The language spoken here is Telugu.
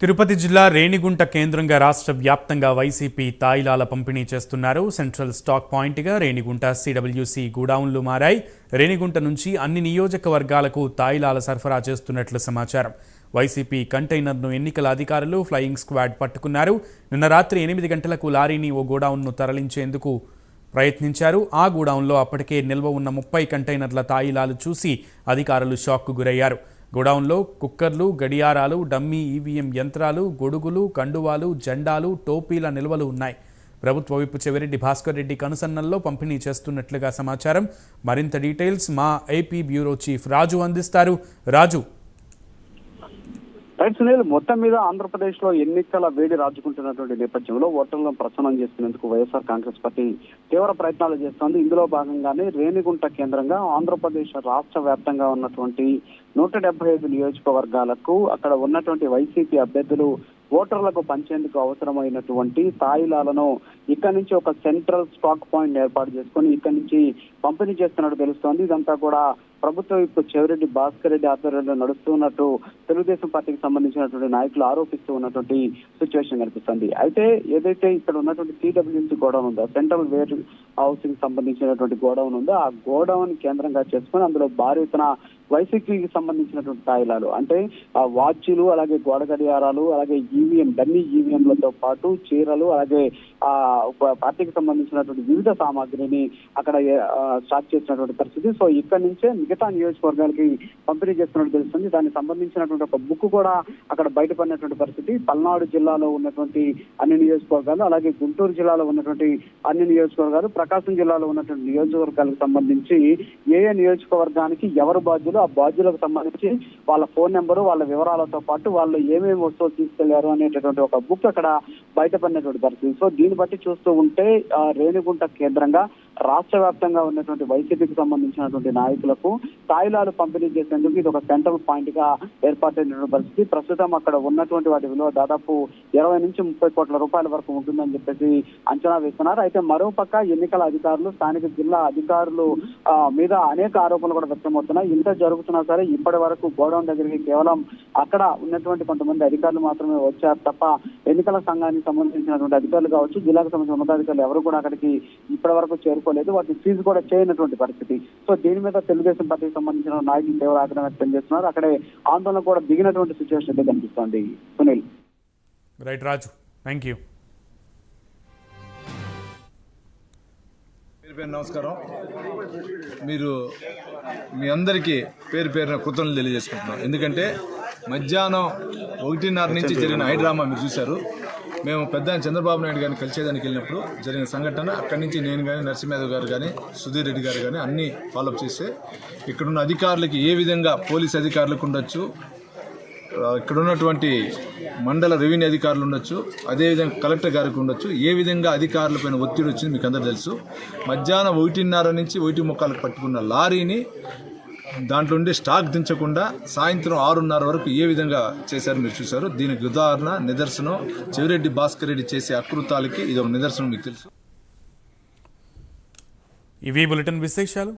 తిరుపతి జిల్లా రేణిగుంట కేంద్రంగా రాష్ట్ర వ్యాప్తంగా వైసీపీ తాయిలాల పంపిణీ చేస్తున్నారు. సెంట్రల్ స్టాక్ పాయింట్గా రేణిగుంట సిడబ్ల్యూసి గోడౌన్లు మారాయి. రేణిగుంట నుంచి అన్ని నియోజకవర్గాలకు తాయిలాల సరఫరా చేస్తున్నట్లు సమాచారం. వైసీపీ కంటైనర్ను ఎన్నికల అధికారులు ఫ్లయింగ్ స్క్వాడ్ పట్టుకున్నారు. నిన్న రాత్రి 8 గంటలకు లారీని ఓ గోడౌన్ను తరలించేందుకు ప్రయత్నించారు. ఆ గోడౌన్లో అప్పటికే నిల్వ ఉన్న 30 కంటైనర్ల తాయిలాలు చూసి అధికారులు షాక్కు గురయ్యారు. గోడౌన్లో కుక్కర్లు, గడియారాలు, డమ్మీ ఈవీఎం యంత్రాలు, గొడుగులు, కండువాలు, జెండాలు, టోపీల నిల్వలు ఉన్నాయి. ప్రభుత్వ విప్ చెవిరెడ్డి భాస్కర్ రెడ్డి కనుసన్నల్లో పంపిణీ చేస్తున్నట్లుగా సమాచారం. మరింత డీటెయిల్స్ మా ఏపీ బ్యూరో చీఫ్ రాజు అందిస్తారు. రాజు, రైట్ సునీల్, మొత్తం మీద ఆంధ్రప్రదేశ్ లో ఎన్నికల వేడి రాజుకుంటున్నటువంటి నేపథ్యంలో ఓటర్లను ప్రసన్నం చేసుకునేందుకు వైఎస్ఆర్ కాంగ్రెస్ పార్టీ తీవ్ర ప్రయత్నాలు చేస్తోంది. ఇందులో భాగంగానే రేణిగుంట కేంద్రంగా ఆంధ్రప్రదేశ్ రాష్ట్ర వ్యాప్తంగా ఉన్నటువంటి 175 నియోజకవర్గాలకు అక్కడ ఉన్నటువంటి వైసీపీ అభ్యర్థులు ఓటర్లకు పంచేందుకు అవసరమైనటువంటి తాయిలాలను ఇక్కడ నుంచి ఒక సెంట్రల్ స్టాక్ పాయింట్ ఏర్పాటు చేసుకుని ఇక్కడ నుంచి పంపిణీ చేస్తున్నట్టు తెలుస్తోంది. ఇదంతా కూడా ప్రభుత్వం ఇప్పుడు చెవిరెడ్డి భాస్కర్ రెడ్డి ఆధ్వర్యంలో నడుస్తున్నట్టు తెలుగుదేశం పార్టీకి సంబంధించినటువంటి నాయకులు ఆరోపిస్తూ ఉన్నటువంటి సిచ్యువేషన్ కనిపిస్తుంది. అయితే ఏదైతే ఇక్కడ ఉన్నటువంటి సిడబ్ల్యూసి గోడౌన్ ఉందో, సెంట్రల్ వేర్ హౌసింగ్ సంబంధించినటువంటి గోడౌన్ ఉందో, ఆ గోడౌన్ కేంద్రంగా చేసుకుని అందులో భారీ ఎత్తున వైసీపీకి సంబంధించినటువంటి తాయిలాలు అంటే ఆ వాచ్లు, అలాగే గోడ గడియారాలు, అలాగే ఈవీఎం డమ్మీ ఈవీఎంలతో పాటు చీరలు, అలాగే ఆ పార్టీకి సంబంధించినటువంటి వివిధ సామాగ్రిని అక్కడ స్టాక్ చేసినటువంటి పరిస్థితి. సో ఇక్కడ నుంచే మిగతా నియోజకవర్గాలకి పంపిణీ చేస్తున్నట్టు తెలుస్తుంది. దానికి సంబంధించినటువంటి ఒక బుక్ కూడా అక్కడ బయటపడినటువంటి పరిస్థితి. పల్నాడు జిల్లాలో ఉన్నటువంటి అన్ని నియోజకవర్గాలు, అలాగే గుంటూరు జిల్లాలో ఉన్నటువంటి అన్ని నియోజకవర్గాలు, ప్రకాశం జిల్లాలో ఉన్నటువంటి నియోజకవర్గాలకు సంబంధించి ఏ నియోజకవర్గానికి ఎవరు బాధ్యులు, ఆ బాధ్యులకు సంబంధించి వాళ్ళ ఫోన్ నెంబరు, వాళ్ళ వివరాలతో పాటు వాళ్ళు ఏమేమి వస్తువులు తీసుకెళ్లారు అనేటటువంటి ఒక బుక్ అక్కడ బయటపడినటువంటి పరిస్థితి. సో దీన్ని బట్టి చూస్తూ ఉంటే రేణిగుంట కేంద్రంగా రాష్ట్ర వ్యాప్తంగా ఉన్నటువంటి వైసీపీకి సంబంధించినటువంటి నాయకులకు తాయిలాలు పంపిణీ చేసేందుకు ఇది ఒక సెంట్రల్ పాయింట్ గా ఏర్పాటైనటువంటి పరిస్థితి. ప్రస్తుతం అక్కడ ఉన్నటువంటి వాటి విలువ దాదాపు 20 నుంచి 30 కోట్ల రూపాయల వరకు ఉంటుందని చెప్పేసి అంచనా వేస్తున్నారు. అయితే మరోపక్క ఎన్నికల అధికారులు, స్థానిక జిల్లా అధికారులు మీద అనేక ఆరోపణలు కూడా వ్యక్తమవుతున్నాయి. ఇంత జరుగుతున్నా సరే ఇప్పటి వరకు గోడౌన్ దగ్గరికి కేవలం అక్కడ ఉన్నటువంటి కొంతమంది అధికారులు మాత్రమే వచ్చారు తప్ప ఎన్నికల సంఘానికి సంబంధించినటువంటి అధికారులు కావచ్చు, జిల్లాకు సంబంధించిన ఉన్నతాధికారులు ఎవరు కూడా అక్కడికి ఇప్పటి వరకు చేరుకోలేదు. వాటిని ఫీజు కూడా చేయనటువంటి పరిస్థితి. సో దీని మీద తెలుగుదేశం పార్టీకి సంబంధించిన నాయకులు తీవ్ర ఆగ్రహం వ్యక్తం చేస్తున్నారు. అక్కడే ఆందోళన కూడా దిగినటువంటి సిచ్యువేషన్ అయితే కనిపిస్తోంది. Sunil. Right Raju, thank you. నమస్కారం. మీరు మీ అందరికీ పేరు పేరున కృతజ్ఞతలు తెలియజేసుకుంటున్నాం. ఎందుకంటే మధ్యాహ్నం 1:30 నుంచి జరిగిన హైడ్రామా మీరు చూశారు. మేము పెద్ద చంద్రబాబు నాయుడు గారిని కలిసేదానికి వెళ్ళినప్పుడు జరిగిన సంఘటన, అక్కడి నుంచి నేను కానీ, నరసింహయాదవ్ గారు కానీ, సుధీర్ రెడ్డి గారు కానీ అన్నీ ఫాలోఅప్ చేస్తే ఇక్కడున్న అధికారులకి ఏ విధంగా పోలీస్ అధికారులకు ఉండొచ్చు, ఇక్కడ ఉన్నటువంటి మండల రెవెన్యూ అధికారులు ఉండొచ్చు, అదేవిధంగా కలెక్టర్ గారికి ఉండొచ్చు, ఏ విధంగా అధికారులపైన ఒత్తిడి వచ్చింది మీకు అందరూ తెలుసు. మధ్యాహ్నం 1:30 నుంచి 1:45 పట్టుకున్న లారీని దాంట్లో ఉండే స్టాక్ దించకుండా సాయంత్రం 6:30 వరకు ఏ విధంగా చేశారు మీరు చూశారు. దీనికి ఉదాహరణ, నిదర్శనం చెవిరెడ్డి భాస్కర్ రెడ్డి చేసే అకృతాలకి ఇది ఒక నిదర్శనం, మీకు తెలుసు. ఇవి బులెటిన్ విశేషాలు.